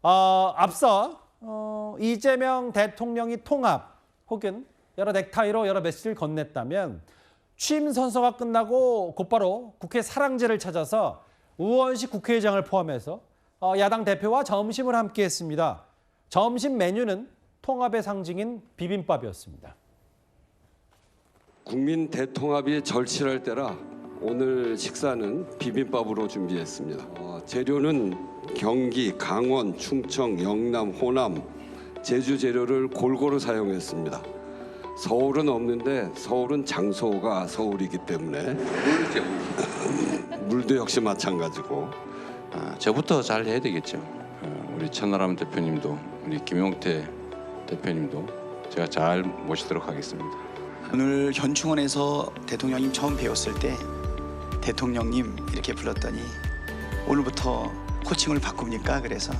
앞서 이재명 대통령이 통합 혹은 여러 넥타이로 여러 메시지를 건넸다면 취임 선서가 끝나고 곧바로 국회 사랑제를 찾아서 우원식 국회의장을 포함해서 야당 대표와 점심을 함께 했습니다. 점심 메뉴는 통합의 상징인 비빔밥이었습니다. 국민 대통합이 절실할 때라 오늘 식사는 비빔밥으로 준비했습니다. 재료는 경기, 강원, 충청, 영남, 호남, 제주 재료를 골고루 사용했습니다. 서울은 없는데 서울은 장소가 서울이기 때문에 물도 역시 마찬가지고. 저부터 잘 해야 되겠죠. 우리 천하람 대표님도 우리 김용태 대표님도 제가 잘 모시도록 하겠습니다. 오늘 현충원에서 대통령님 처음 뵈었을 때 대통령님 이렇게 불렀더니 오늘부터 호칭을 바꿉니까? 그래서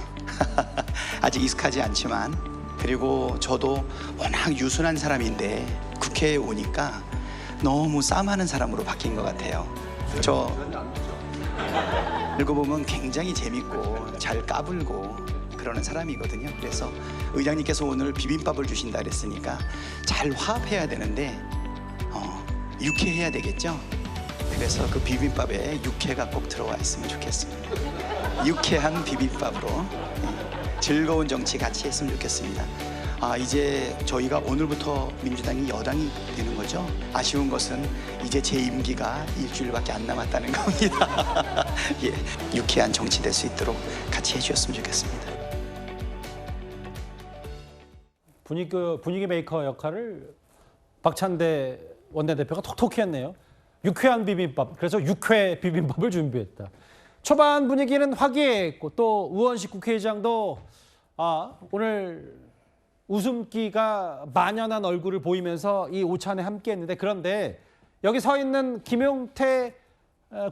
아직 익숙하지 않지만, 그리고 저도 워낙 유순한 사람인데 국회에 오니까 너무 싸움하는 사람으로 바뀐 것 같아요. 저 읽어보면 굉장히 재밌고 잘 까불고 그러는 사람이거든요. 그래서 의장님께서 오늘 비빔밥을 주신다 그랬으니까 잘 화합해야 되는데 육회해야 되겠죠. 그래서 그 비빔밥에 육회가 꼭 들어와 있으면 좋겠습니다. 유쾌한 비빔밥으로 즐거운 정치 같이 했으면 좋겠습니다. 이제 저희가 오늘부터 민주당이 여당이 되는 거죠. 아쉬운 것은 이제 제 임기가 일주일밖에 안 남았다는 겁니다. 예, 유쾌한 정치 될 수 있도록 같이 해주셨으면 좋겠습니다. 분위기 메이커 역할을 박찬대 원내대표가 톡톡히 했네요. 유쾌한 비빔밥, 그래서 육회 비빔밥을 준비했다. 초반 분위기는 화기애애했고 또 우원식 국회의장도 오늘 웃음기가 만연한 얼굴을 보이면서 이 오찬에 함께했는데, 그런데 여기 서 있는 김용태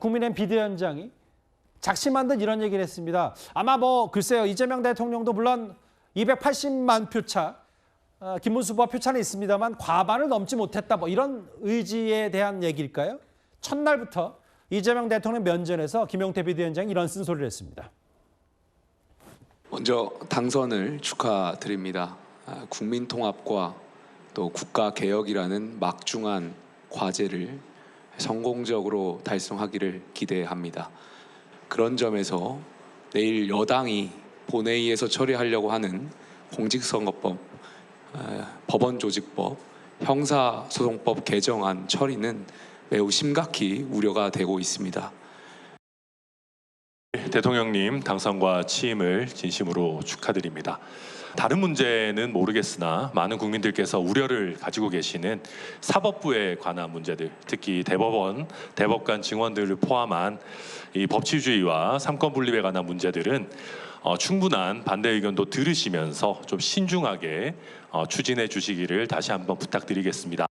국민의힘 비대위원장이 작심한 듯 이런 얘기를 했습니다. 아마 글쎄요, 이재명 대통령도 물론 280만 표차, 김문수 후보와 표차는 있습니다만 과반을 넘지 못했다, 이런 의지에 대한 얘기일까요? 첫날부터 이재명 대통령 면전에서 김용태 비대위원장이 이런 쓴소리를 했습니다. 먼저 당선을 축하드립니다. 국민 통합과 또 국가 개혁이라는 막중한 과제를 성공적으로 달성하기를 기대합니다. 그런 점에서 내일 여당이 본회의에서 처리하려고 하는 공직선거법, 법원조직법, 형사소송법 개정안 처리는 매우 심각히 우려가 되고 있습니다. 대통령님 당선과 취임을 진심으로 축하드립니다. 다른 문제는 모르겠으나 많은 국민들께서 우려를 가지고 계시는 사법부에 관한 문제들, 특히 대법원, 대법관 증언들을 포함한 이 법치주의와 삼권 분립에 관한 문제들은 충분한 반대 의견도 들으시면서 좀 신중하게 추진해 주시기를 다시 한번 부탁드리겠습니다.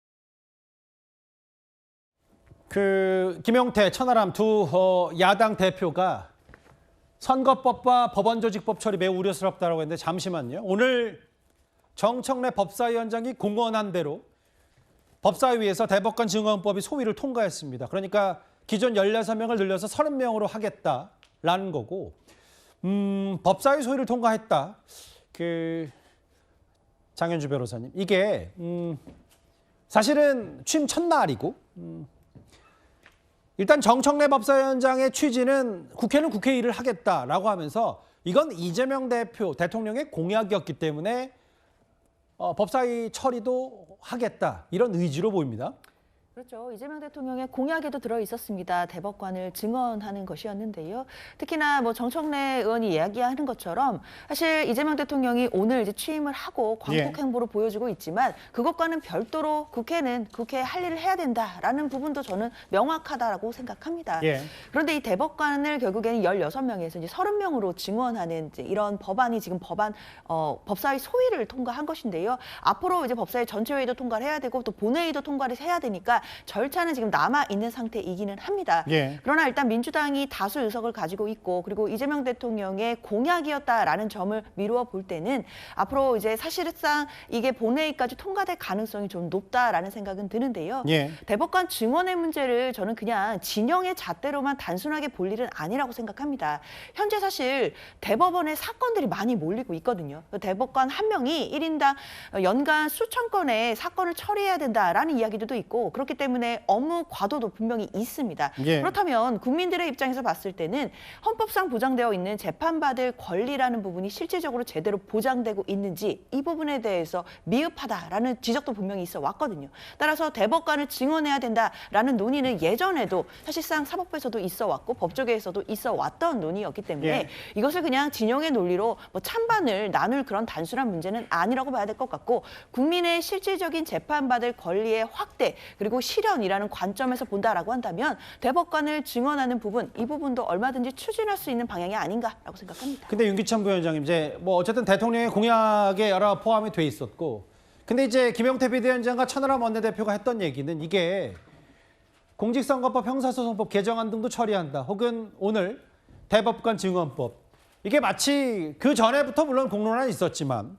김용태, 천하람 두 야당 대표가 선거법과 법원조직법 처리 매우 우려스럽다고 했는데, 잠시만요. 오늘 정청래 법사위원장이 공언한 대로 법사위에서 대법관 증언법이 소위를 통과했습니다. 그러니까 기존 16명을 늘려서 30명으로 하겠다라는 거고, 법사위 소위를 통과했다. 장현주 변호사님, 이게 사실은 취임 첫날이고, 일단 정청래 법사위원장의 취지는 국회는 국회 일을 하겠다라고 하면서 이건 이재명 대통령의 공약이었기 때문에 법사위 처리도 하겠다, 이런 의지로 보입니다. 그렇죠. 이재명 대통령의 공약에도 들어 있었습니다. 대법관을 증언하는 것이었는데요. 특히나 정청래 의원이 이야기하는 것처럼 사실 이재명 대통령이 오늘 이제 취임을 하고 광복 행보를 보여주고 있지만 그것과는 별도로 국회는 국회 할 일을 해야 된다라는 부분도 저는 명확하다라고 생각합니다. 그런데 이 대법관을 결국에는 16명에서 이제 30명으로 증언하는 이제 이런 법안이 지금 법사위 소위를 통과한 것인데요. 앞으로 이제 법사위 전체 회의도 통과를 해야 되고 또 본회의도 통과를 해야 되니까 절차는 지금 남아 있는 상태이기는 합니다. 예. 그러나 일단 민주당이 다수 의석을 가지고 있고 그리고 이재명 대통령의 공약이었다라는 점을 미루어 볼 때는 앞으로 이제 사실상 이게 본회의까지 통과될 가능성이 좀 높다라는 생각은 드는데요. 예. 대법관 증언의 문제를 저는 그냥 진영의 잣대로만 단순하게 볼 일은 아니라고 생각합니다. 현재 사실 대법원에 사건들이 많이 몰리고 있거든요. 대법관 한 명이 1인당 연간 수천 건의 사건을 처리해야 된다라는 이야기들도 있고 그렇기 때문에 업무 과도도 분명히 있습니다. 예. 그렇다면 국민들의 입장에서 봤을 때는 헌법상 보장되어 있는 재판받을 권리라는 부분이 실질적으로 제대로 보장되고 있는지 이 부분에 대해서 미흡하다라는 지적도 분명히 있어 왔거든요. 따라서 대법관을 증언해야 된다라는 논의는 예전에도 사실상 사법부에서도 있어 왔고 법조계에서도 있어 왔던 논의였기 때문에 예. 이것을 그냥 진영의 논리로 뭐 찬반을 나눌 그런 단순한 문제는 아니라고 봐야 될 것 같고 국민의 실질적인 재판받을 권리의 확대 그리고 실현이라는 관점에서 본다라고 한다면 대법관을 증언하는 부분 이 부분도 얼마든지 추진할 수 있는 방향이 아닌가라고 생각합니다. 근데 윤기찬 부위원장님 이제 뭐 어쨌든 대통령의 공약에 여러 포함이 돼 있었고 근데 이제 김용태 비대위원장과 천하람 원내대표가 했던 얘기는 이게 공직선거법 형사소송법 개정안 등도 처리한다. 혹은 오늘 대법관 증언법. 이게 마치 그 전에부터 물론 공론화는 있었지만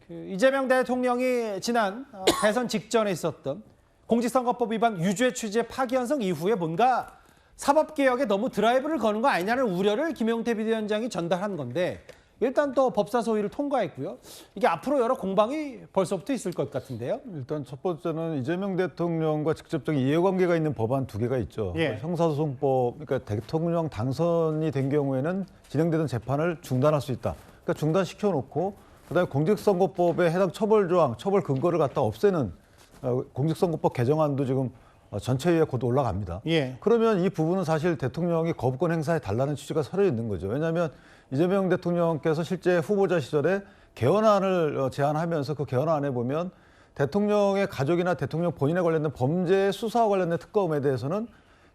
그 이재명 대통령이 지난 대선 직전에 있었던 공직선거법 위반 유죄 취지의 파기환송 이후에 뭔가 사법개혁에 너무 드라이브를 거는 거 아니냐는 우려를 김용태 비대위원장이 전달한 건데 일단 또 법사 소위를 통과했고요. 이게 앞으로 여러 공방이 벌써부터 있을 것 같은데요. 일단 첫 번째는 이재명 대통령과 직접적인 이해관계가 있는 법안 2개가 있죠. 예. 형사소송법, 그러니까 대통령 당선이 된 경우에는 진행되던 재판을 중단할 수 있다. 그러니까 중단시켜 놓고 그다음에 공직선거법에 해당 처벌조항, 처벌 근거를 갖다 없애는 공직선거법 개정안도 지금 전체회의에 곧 올라갑니다. 예. 그러면 이 부분은 사실 대통령이 거부권 행사에 달라는 취지가 서려 있는 거죠. 왜냐하면 이재명 대통령께서 실제 후보자 시절에 개헌안을 제안하면서 그 개헌안에 보면 대통령의 가족이나 대통령 본인에 관련된 범죄 수사와 관련된 특검에 대해서는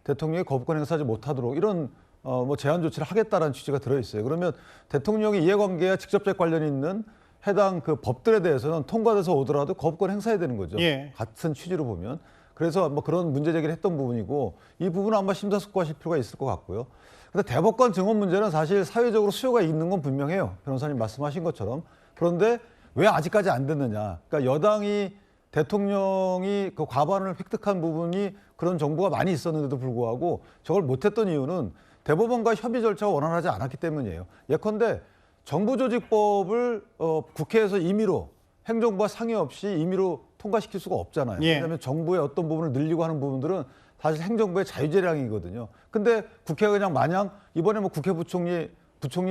대통령이 거부권 행사하지 못하도록 이런 뭐 제한 조치를 하겠다라는 취지가 들어 있어요. 그러면 대통령의 이해관계와 직접적 관련이 있는 해당 그 법들에 대해서는 통과돼서 오더라도 거부권 행사해야 되는 거죠. 예. 같은 취지로 보면. 그래서 뭐 그런 문제 제기를 했던 부분이고 이 부분은 아마 심사숙고하실 필요가 있을 것 같고요. 근데 대법관 증언 문제는 사실 사회적으로 수요가 있는 건 분명해요. 변호사님 말씀하신 것처럼. 그런데 왜 아직까지 안 됐느냐. 그러니까 여당이 대통령이 그 과반을 획득한 부분이 그런 정보가 많이 있었는데도 불구하고 저걸 못했던 이유는 대법원과 협의 절차가 원활하지 않았기 때문이에요. 예컨대 정부조직법을 국회에서 임의로 행정부와 상의 없이 임의로 통과시킬 수가 없잖아요. 예. 왜냐하면 정부의 어떤 부분을 늘리고 하는 부분들은 사실 행정부의 자유재량이거든요. 근데 국회가 그냥 마냥 이번에 뭐 국회 부총리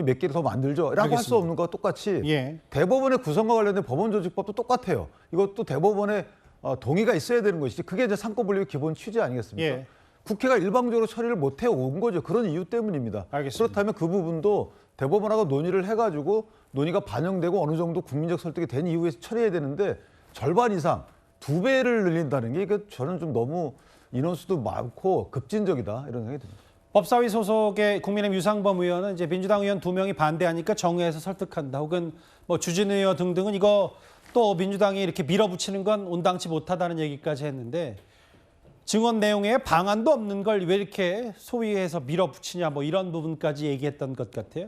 몇 개를 더 만들죠 라고 할 수 없는 것과 똑같이 예. 대법원의 구성과 관련된 법원조직법도 똑같아요. 이것도 대법원의 동의가 있어야 되는 것이지 그게 이제 상권분립의 기본 취지 아니겠습니까? 예. 국회가 일방적으로 처리를 못 해온 거죠. 그런 이유 때문입니다. 알겠습니다. 그렇다면 그 부분도 대법원하고 논의를 해가지고 논의가 반영되고 어느 정도 국민적 설득이 된 이후에 처리해야 되는데 절반 이상 2배를 늘린다는 게 이게 저는 좀 너무 인원수도 많고 급진적이다 이런 생각이 듭니다. 법사위 소속의 국민의힘 유상범 의원은 이제 민주당 의원 2명이 반대하니까 정회에서 설득한다. 혹은 뭐 주진 의원 등등은 이거 또 민주당이 이렇게 밀어붙이는 건 온당치 못하다는 얘기까지 했는데 증언 내용에 방안도 없는 걸 왜 이렇게 소위에서 밀어붙이냐 뭐 이런 부분까지 얘기했던 것 같아요.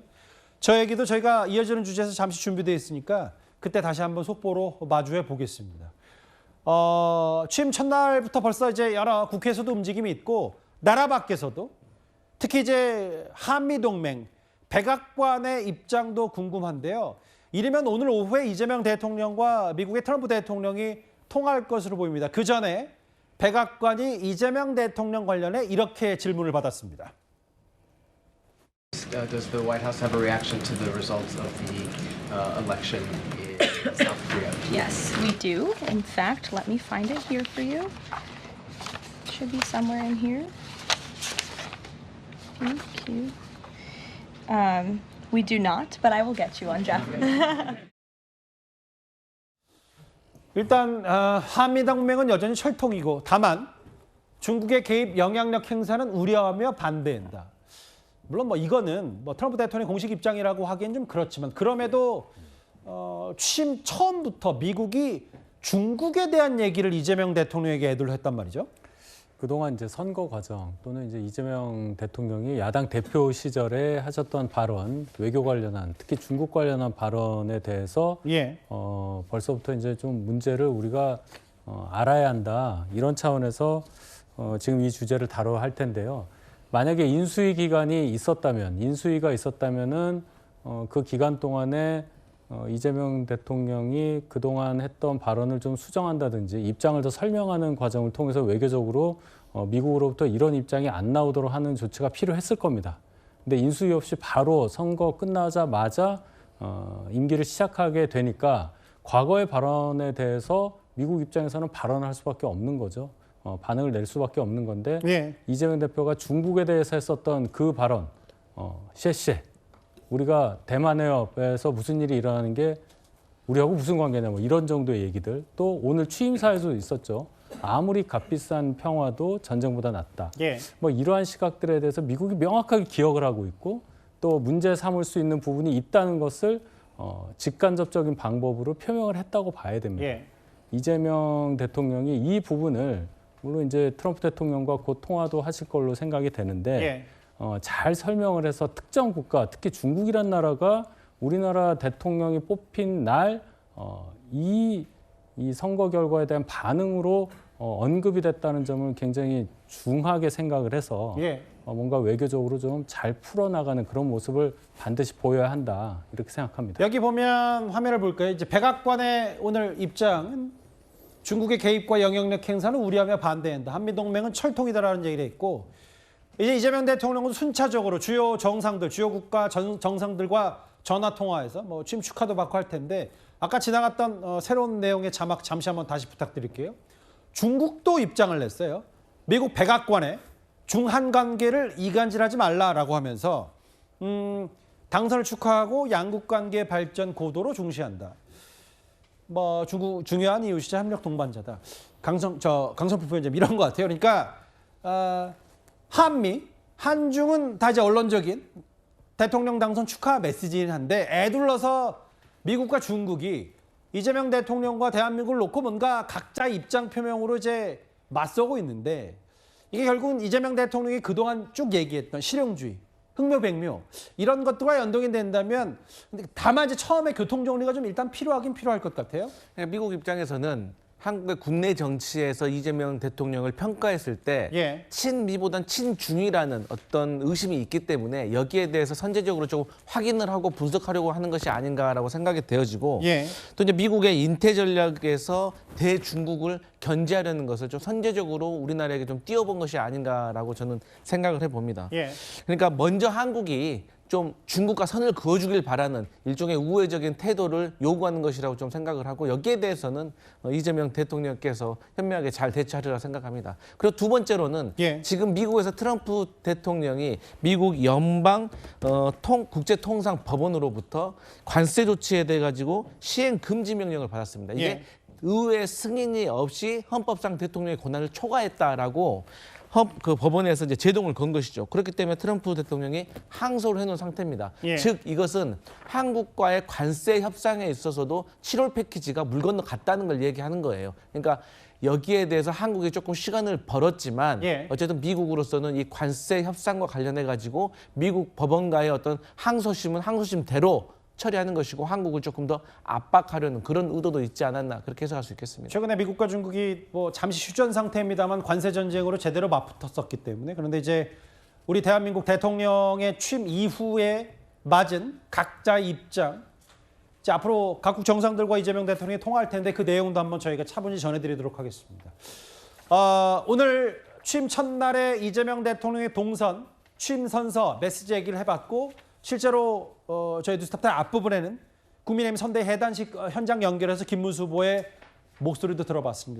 저 얘기도 저희가 이어지는 주제에서 잠시 준비되어 있으니까 그때 다시 한번 속보로 마주해 보겠습니다. 취임 첫날부터 벌써 이제 여러 국회에서도 움직임이 있고 나라 밖에서도 특히 이제 한미동맹, 백악관의 입장도 궁금한데요. 이르면 오늘 오후에 이재명 대통령과 미국의 트럼프 대통령이 통화할 것으로 보입니다. 그 전에 백악관이 이재명 대통령 관련해 이렇게 질문을 받았습니다. Does the White House have a reaction to the results of the election in South Korea? Yes, we do. In fact, let me find it here for you. Should be somewhere in here. Thank you. We do not, but I will get you one, Jeff. 일단 한미동맹은 여전히 철통이고 다만 중국의 개입 영향력 행사는 우려하며 반대한다. 물론 뭐 이거는 뭐 트럼프 대통령의 공식 입장이라고 하기엔 좀 그렇지만 그럼에도 취임 처음부터 미국이 중국에 대한 얘기를 이재명 대통령에게 애도를 했단 말이죠. 그동안 이제 선거 과정 또는 이제 이재명 대통령이 야당 대표 시절에 하셨던 발언, 외교 관련한 특히 중국 관련한 발언에 대해서 예. 벌써부터 이제 좀 문제를 우리가 알아야 한다 이런 차원에서 지금 이 주제를 다뤄야 할 텐데요. 만약에 인수위 기간이 있었다면, 인수위가 있었다면은 그 기간 동안에 이재명 대통령이 그동안 했던 발언을 좀 수정한다든지 입장을 더 설명하는 과정을 통해서 외교적으로 미국으로부터 이런 입장이 안 나오도록 하는 조치가 필요했을 겁니다. 근데 인수위 없이 바로 선거 끝나자마자 임기를 시작하게 되니까 과거의 발언에 대해서 미국 입장에서는 발언을 할 수밖에 없는 거죠. 반응을 낼 수밖에 없는 건데 예. 이재명 대표가 중국에 대해서 했었던 그 발언, 셰셰. 우리가 대만해협에서 무슨 일이 일어나는 게 우리하고 무슨 관계냐 뭐 이런 정도의 얘기들. 또 오늘 취임사에도 있었죠. 아무리 값비싼 평화도 전쟁보다 낫다. 예. 뭐 이러한 시각들에 대해서 미국이 명확하게 기억을 하고 있고 또 문제 삼을 수 있는 부분이 있다는 것을 직간접적인 방법으로 표명을 했다고 봐야 됩니다. 예. 이재명 대통령이 이 부분을 물론 이제 트럼프 대통령과 곧 통화도 하실 걸로 생각이 되는데 예. 잘 설명을 해서 특정 국가, 특히 중국이란 나라가 우리나라 대통령이 뽑힌 날 이 선거 결과에 대한 반응으로 언급이 됐다는 점을 굉장히 중하게 생각을 해서 예. 뭔가 외교적으로 좀 잘 풀어나가는 그런 모습을 반드시 보여야 한다 이렇게 생각합니다. 여기 보면 화면을 볼까요? 이제 백악관의 오늘 입장은 중국의 개입과 영향력 행사는 우려하며 반대한다. 한미동맹은 철통이다라는 얘기를 했고 이제 이재명 대통령은 순차적으로 주요 정상들, 주요 국가 정상들과 전화 통화해서 뭐 취임 축하도 받고 할 텐데 아까 지나갔던 새로운 내용의 자막 잠시 한번 다시 부탁드릴게요. 중국도 입장을 냈어요. 미국 백악관에 중한 관계를 이간질하지 말라라고 하면서 당선을 축하하고 양국 관계 발전 고도로 중시한다. 뭐 중국 중요한 이웃이자 협력 동반자다. 강성필 부위원장 이런 것 같아요. 그러니까 한미, 한중은 다 이제 언론적인 대통령 당선 축하 메시지긴 한데 애둘러서 미국과 중국이 이재명 대통령과 대한민국을 놓고 뭔가 각자 입장 표명으로 이제 맞서고 있는데 이게 결국은 이재명 대통령이 그동안 쭉 얘기했던 실용주의, 흑묘백묘 이런 것들과 연동이 된다면 근데 다만 이제 처음에 교통 정리가 좀 일단 필요하긴 필요할 것 같아요. 미국 입장에서는 한국의 국내 정치에서 이재명 대통령을 평가했을 때 예. 친미보단 친중이라는 어떤 의심이 있기 때문에 여기에 대해서 선제적으로 좀 확인을 하고 분석하려고 하는 것이 아닌가라고 생각이 되어지고 예. 또 이제 미국의 인태 전략에서 대중국을 견제하려는 것을 좀 선제적으로 우리나라에게 좀 띄워본 것이 아닌가라고 저는 생각을 해봅니다. 예. 그러니까 먼저 한국이 좀 중국과 선을 그어주길 바라는 일종의 우회적인 태도를 요구하는 것이라고 좀 생각을 하고 여기에 대해서는 이재명 대통령께서 현명하게 잘 대처하리라고 생각합니다. 그리고 두 번째로는 예. 지금 미국에서 트럼프 대통령이 미국 연방 국제통상법원으로부터 관세 조치에 대해 가지고 시행 금지 명령을 받았습니다. 이게 예. 의회 승인이 없이 헌법상 대통령의 권한을 초과했다라고 그 법원에서 이제 제동을 건 것이죠. 그렇기 때문에 트럼프 대통령이 항소를 해놓은 상태입니다. 예. 즉 이것은 한국과의 관세 협상에 있어서도 7월 패키지가 물 건너갔다는 걸 얘기하는 거예요. 그러니까 여기에 대해서 한국이 조금 시간을 벌었지만 예. 어쨌든 미국으로서는 이 관세 협상과 관련해 가지고 미국 법원과의 어떤 항소심은 항소심대로 처리하는 것이고 한국을 조금 더 압박하려는 그런 의도도 있지 않았나 그렇게 해석할 수 있겠습니다. 최근에 미국과 중국이 뭐 잠시 휴전 상태입니다만 관세 전쟁으로 제대로 맞붙었었기 때문에 그런데 이제 우리 대한민국 대통령의 취임 이후에 맞은 각자 입장 이제 앞으로 각국 정상들과 이재명 대통령이 통화할 텐데 그 내용도 한번 저희가 차분히 전해드리도록 하겠습니다. 오늘 취임 첫날에 이재명 대통령의 동선 취임 선서 메시지 얘기를 해봤고 실제로 저희 뉴스탑의 앞부분에는 국민의힘 선대 해단식 현장 연결해서 김문수 후보의 목소리도 들어봤습니다.